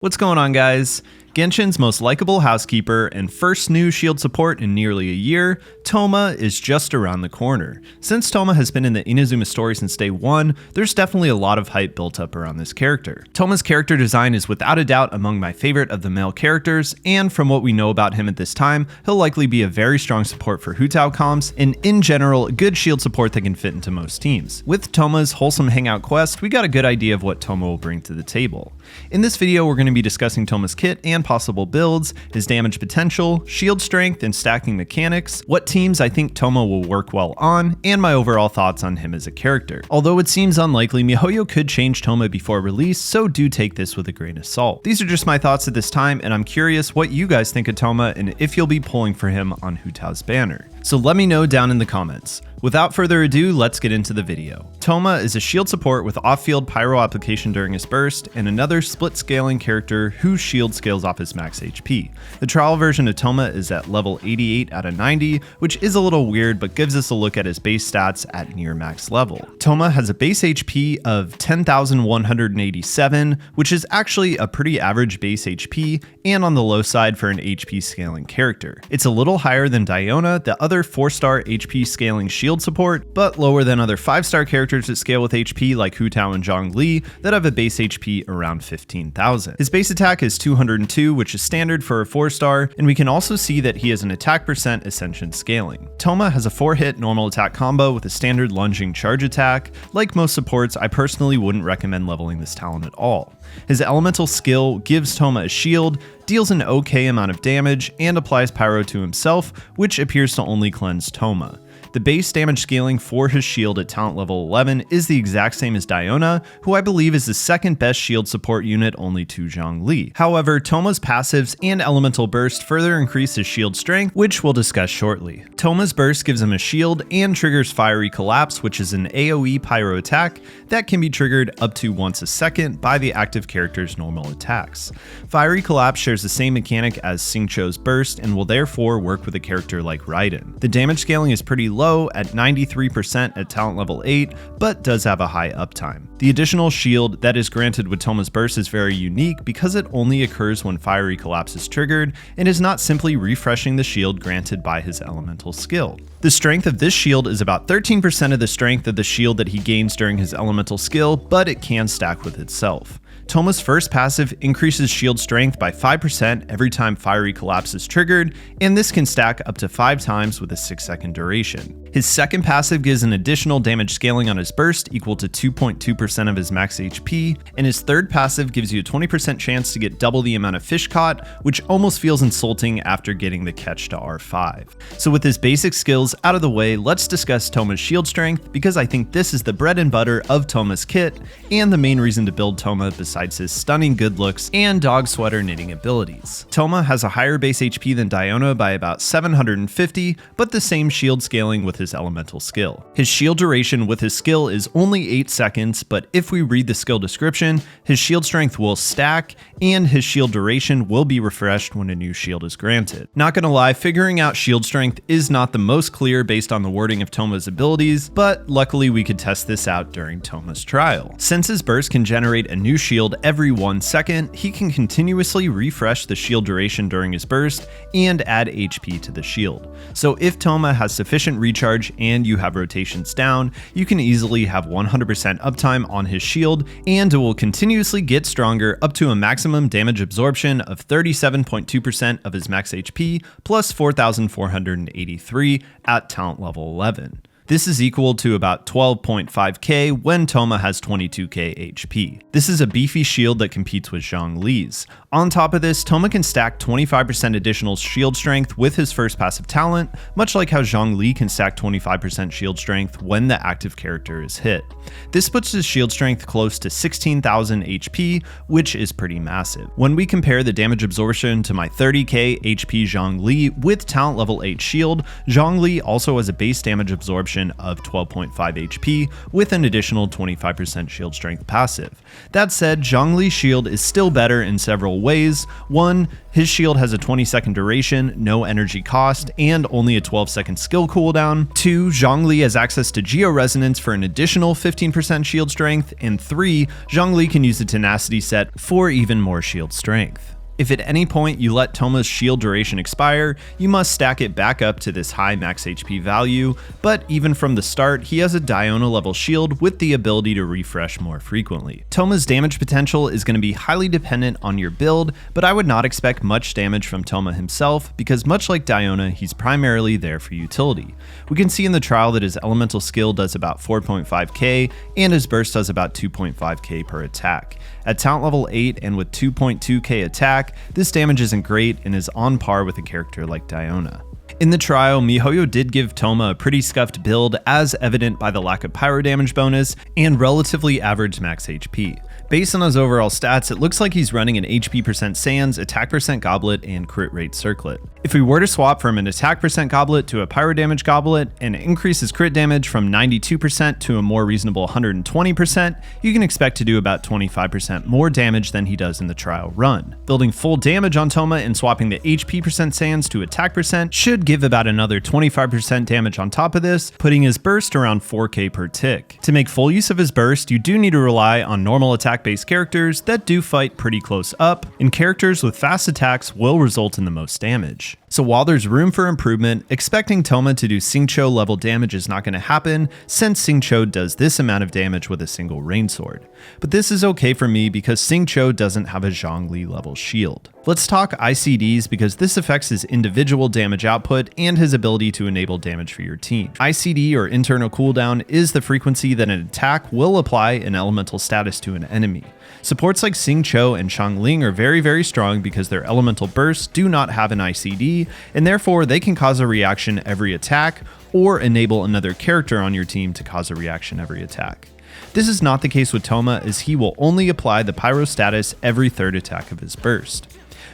What's going on, guys? Genshin's most likable housekeeper and first new shield support in nearly a year, Thoma is just around the corner. Since Thoma has been in the Inazuma story since day one, there's definitely a lot of hype built up around this character. Thoma's character design is without a doubt among my favorite of the male characters, and from what we know about him at this time, he'll likely be a very strong support for Hutao comps, and in general, a good shield support that can fit into most teams. With Thoma's wholesome hangout quest, we got a good idea of what Thoma will bring to the table. In this video, we're going to be discussing Thoma's kit and possible builds, his damage potential, shield strength, and stacking mechanics, what teams I think Thoma will work well on, and my overall thoughts on him as a character. Although it seems unlikely, Mihoyo could change Thoma before release, so do take this with a grain of salt. These are just my thoughts at this time, and I'm curious what you guys think of Thoma and if you'll be pulling for him on Hutao's banner. So let me know down in the comments. Without further ado, let's get into the video. Thoma is a shield support with off-field pyro application during his burst, and another split scaling character whose shield scales off his max HP. The trial version of Thoma is at level 88 out of 90, which is a little weird, but gives us a look at his base stats at near max level. Thoma has a base HP of 10,187, which is actually a pretty average base HP, and on the low side for an HP scaling character. It's a little higher than Diona, the other 4-star HP scaling shield support, but lower than other 5-star characters that scale with HP like Hutao and Zhongli that have a base HP around 15,000. His base attack is 202, which is standard for a 4-star, and we can also see that he has an attack percent ascension scaling. Thoma has a 4-hit normal attack combo with a standard lunging charge attack. Like most supports, I personally wouldn't recommend leveling this talent at all. His elemental skill gives Thoma a shield, deals an okay amount of damage, and applies pyro to himself, which appears to only cleanse Thoma. The base damage scaling for his shield at talent level 11 is the exact same as Diona, who I believe is the second best shield support unit only to Zhongli. However, Thoma's passives and elemental burst further increase his shield strength, which we'll discuss shortly. Thoma's burst gives him a shield and triggers Fiery Collapse, which is an AoE pyro attack that can be triggered up to once a second by the active character's normal attacks. Fiery Collapse shares the same mechanic as Xingqiu's burst and will therefore work with a character like Raiden. The damage scaling is pretty low at 93% at talent level 8, but does have a high uptime. The additional shield that is granted with Thoma's burst is very unique because it only occurs when Fiery Collapse is triggered and is not simply refreshing the shield granted by his elemental skill. The strength of this shield is about 13% of the strength of the shield that he gains during his elemental skill, but it can stack with itself. Thoma's first passive increases shield strength by 5% every time Fiery Collapse is triggered, and this can stack up to 5 times with a 6-second duration. His second passive gives an additional damage scaling on his burst equal to 2.2% of his max HP, and his third passive gives you a 20% chance to get double the amount of fish caught, which almost feels insulting after getting the catch to R5. So with his basic skills out of the way, let's discuss Thoma's shield strength, because I think this is the bread and butter of Thoma's kit, and the main reason to build Thoma besides his stunning good looks and dog sweater knitting abilities. Thoma has a higher base HP than Diona by about 750, but the same shield scaling with his elemental skill. His shield duration with his skill is only 8 seconds, but if we read the skill description, his shield strength will stack, and his shield duration will be refreshed when a new shield is granted. Not gonna lie, figuring out shield strength is not the most clear based on the wording of Thoma's abilities, but luckily we could test this out during Thoma's trial. Since his burst can generate a new shield every 1 second, he can continuously refresh the shield duration during his burst and add HP to the shield. So if Thoma has sufficient recharge and you have rotations down, you can easily have 100% uptime on his shield, and it will continuously get stronger up to a maximum damage absorption of 37.2% of his max HP plus 4,483 at talent level 11. This is equal to about 12.5k when Thoma has 22k HP. This is a beefy shield that competes with Zhongli's. On top of this, Thoma can stack 25% additional shield strength with his first passive talent, much like how Zhongli can stack 25% shield strength when the active character is hit. This puts his shield strength close to 16,000 HP, which is pretty massive. When we compare the damage absorption to my 30k HP Zhongli with talent level 8 shield, Zhongli also has a base damage absorption duration of 12.5 HP with an additional 25% shield strength passive. That said, Zhongli's shield is still better in several ways. One, his shield has a 20-second duration, no energy cost, and only a 12-second skill cooldown. 2, Zhongli has access to Geo-Resonance for an additional 15% shield strength. And 3, Zhongli can use the Tenacity set for even more shield strength. If at any point you let Thoma's shield duration expire, you must stack it back up to this high max HP value, but even from the start, he has a Diona level shield with the ability to refresh more frequently. Thoma's damage potential is going to be highly dependent on your build, but I would not expect much damage from Thoma himself, because much like Diona, he's primarily there for utility. We can see in the trial that his elemental skill does about 4.5k, and his burst does about 2.5k per attack. At talent level 8 and with 2.2k attack, this damage isn't great and is on par with a character like Diona. In the trial, Mihoyo did give Thoma a pretty scuffed build, as evident by the lack of pyro damage bonus and relatively average max HP. Based on his overall stats, it looks like he's running an HP percent Sands, attack percent Goblet, and crit rate Circlet. If we were to swap from an attack percent Goblet to a pyro damage Goblet and increase his crit damage from 92% to a more reasonable 120%, you can expect to do about 25% more damage than he does in the trial run. Building full damage on Thoma and swapping the HP percent Sands to attack percent should give about another 25% damage on top of this, putting his burst around 4k per tick. To make full use of his burst, you do need to rely on normal attack-based characters that do fight pretty close up, and characters with fast attacks will result in the most damage. So while there's room for improvement, expecting Thoma to do Xingqiu level damage is not going to happen, since Xingqiu does this amount of damage with a single rain sword. But this is okay for me because Xingqiu doesn't have a Zhongli level shield. Let's talk ICDs because this affects his individual damage output and his ability to enable damage for your team. ICD, or internal cooldown, is the frequency that an attack will apply an elemental status to an enemy. Supports like Xingqiu and Xiangling are very strong because their elemental bursts do not have an ICD, and therefore they can cause a reaction every attack, or enable another character on your team to cause a reaction every attack. This is not the case with Thoma, as he will only apply the pyro status every third attack of his burst.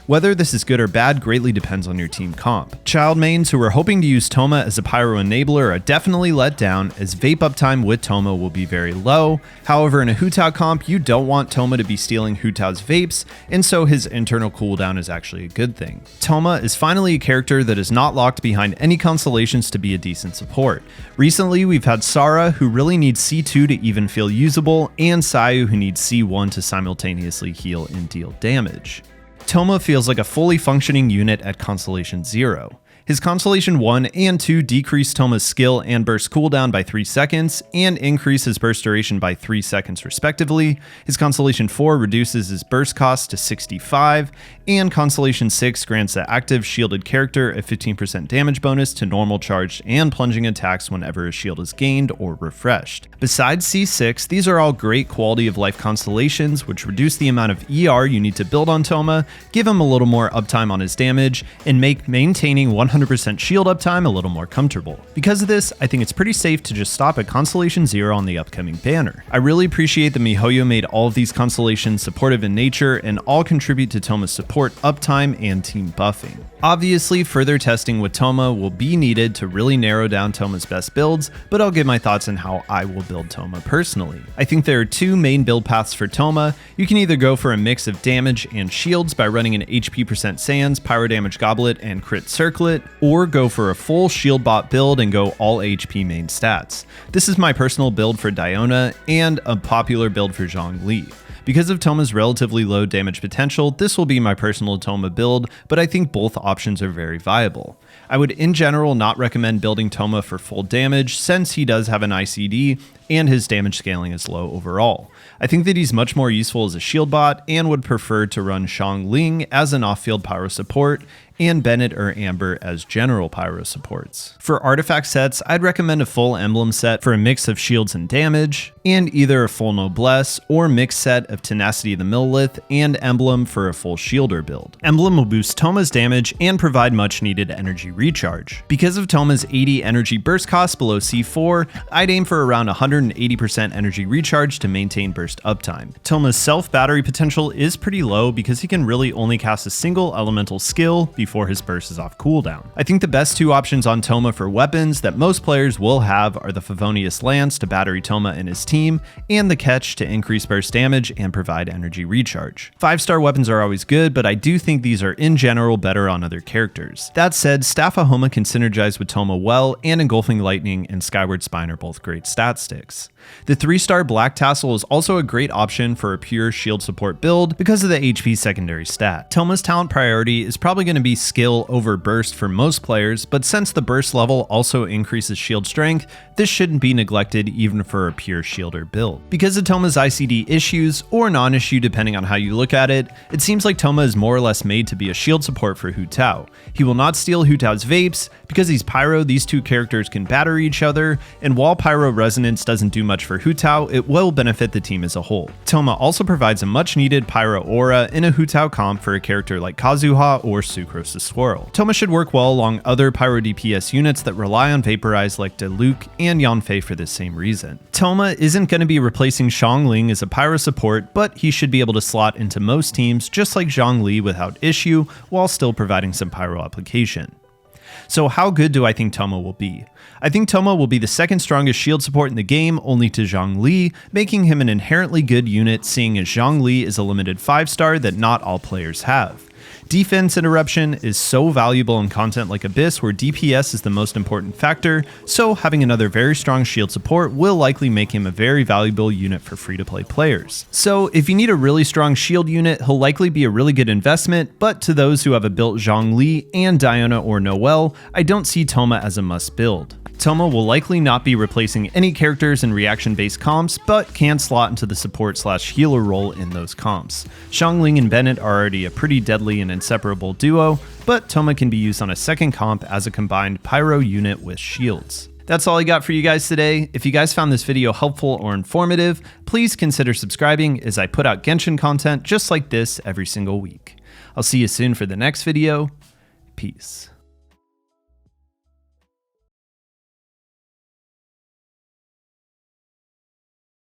Whether this is good or bad greatly depends on your team comp. Child mains who are hoping to use Thoma as a pyro enabler are definitely let down, as vape uptime with Thoma will be very low. However, in a Hu Tao comp, you don't want Thoma to be stealing Hu Tao's vapes, and so his internal cooldown is actually a good thing. Thoma is finally a character that is not locked behind any constellations to be a decent support. Recently, we've had Sara, who really needs C2 to even feel usable, and Sayu, who needs C1 to simultaneously heal and deal damage. Thoma feels like a fully functioning unit at Constellation 0. His Constellation 1 and 2 decrease Thoma's skill and burst cooldown by 3 seconds, and increase his burst duration by 3 seconds respectively. His Constellation 4 reduces his burst cost to 65, and Constellation 6 grants the active shielded character a 15% damage bonus to normal charged and plunging attacks whenever a shield is gained or refreshed. Besides C6, these are all great quality of life constellations which reduce the amount of ER you need to build on Thoma, give him a little more uptime on his damage, and make maintaining 100% shield uptime a little more comfortable. Because of this, I think it's pretty safe to just stop at Constellation 0 on the upcoming banner. I really appreciate that Mihoyo made all of these constellations supportive in nature and all contribute to Thoma's support, uptime, and team buffing. Obviously, further testing with Thoma will be needed to really narrow down Thoma's best builds, but I'll give my thoughts on how I will build Thoma personally. I think there are two main build paths for Thoma. You can either go for a mix of damage and shields by running an HP percent Sands, pyro damage Goblet, and crit Circlet, or go for a full shield bot build and go all HP main stats. This is my personal build for Diona and a popular build for Zhongli. Because of Thoma's relatively low damage potential, this will be my personal Thoma build, but I think both options are very viable. I would in general not recommend building Thoma for full damage, since he does have an ICD and his damage scaling is low overall. I think that he's much more useful as a shield bot and would prefer to run Xiangling as an off-field pyro support and Bennett or Amber as general pyro supports. For artifact sets, I'd recommend a full emblem set for a mix of shields and damage, and either a full noblesse or mixed set of tenacity of the millilith and emblem for a full shielder build. Emblem will boost Thoma's damage and provide much needed energy recharge. Because of Thoma's 80 energy burst cost below C4, I'd aim for around 100 180% energy recharge to maintain burst uptime. Thoma's self-battery potential is pretty low because he can really only cast a single elemental skill before his burst is off cooldown. I think the best two options on Thoma for weapons that most players will have are the Favonius Lance to battery Thoma and his team, and the Ketch to increase burst damage and provide energy recharge. 5-star weapons are always good, but I do think these are in general better on other characters. That said, Staff of Homa can synergize with Thoma well, and Engulfing Lightning and Skyward Spine are both great stat sticks. The 3-star Black Tassel is also a great option for a pure shield support build because of the HP secondary stat. Thoma's talent priority is probably going to be skill over burst for most players, but since the burst level also increases shield strength, this shouldn't be neglected even for a pure shielder build. Because of Thoma's ICD issues, or non-issue depending on how you look at it, it seems like Thoma is more or less made to be a shield support for Hu Tao. He will not steal Hu Tao's vapes. Because he's Pyro, these two characters can batter each other, and while Pyro Resonance doesn't do much for Hu Tao, it will benefit the team as a whole. Thoma also provides a much needed Pyro aura in a Hu Tao comp for a character like Kazuha or Sucrose the Swirl. Thoma should work well along other Pyro DPS units that rely on Vaporize like Diluc and Yanfei for this same reason. Thoma isn't going to be replacing Xiangling as a Pyro support, but he should be able to slot into most teams just like Zhongli without issue, while still providing some Pyro application. So how good do I think Thoma will be? I think Thoma will be the second strongest shield support in the game, only to Zhongli, making him an inherently good unit, seeing as Zhongli is a limited 5-star that not all players have. Defense interruption is so valuable in content like Abyss where DPS is the most important factor, so having another very strong shield support will likely make him a very valuable unit for free-to-play players. So if you need a really strong shield unit, he'll likely be a really good investment, but to those who have a built Zhongli and Diona or Noelle, I don't see Thoma as a must build. Thoma will likely not be replacing any characters in reaction-based comps, but can slot into the support/healer role in those comps. Xiangling and Bennett are already a pretty deadly and inseparable duo, but Thoma can be used on a second comp as a combined Pyro unit with shields. That's all I got for you guys today. If you guys found this video helpful or informative, please consider subscribing as I put out Genshin content just like this every single week. I'll see you soon for the next video. Peace.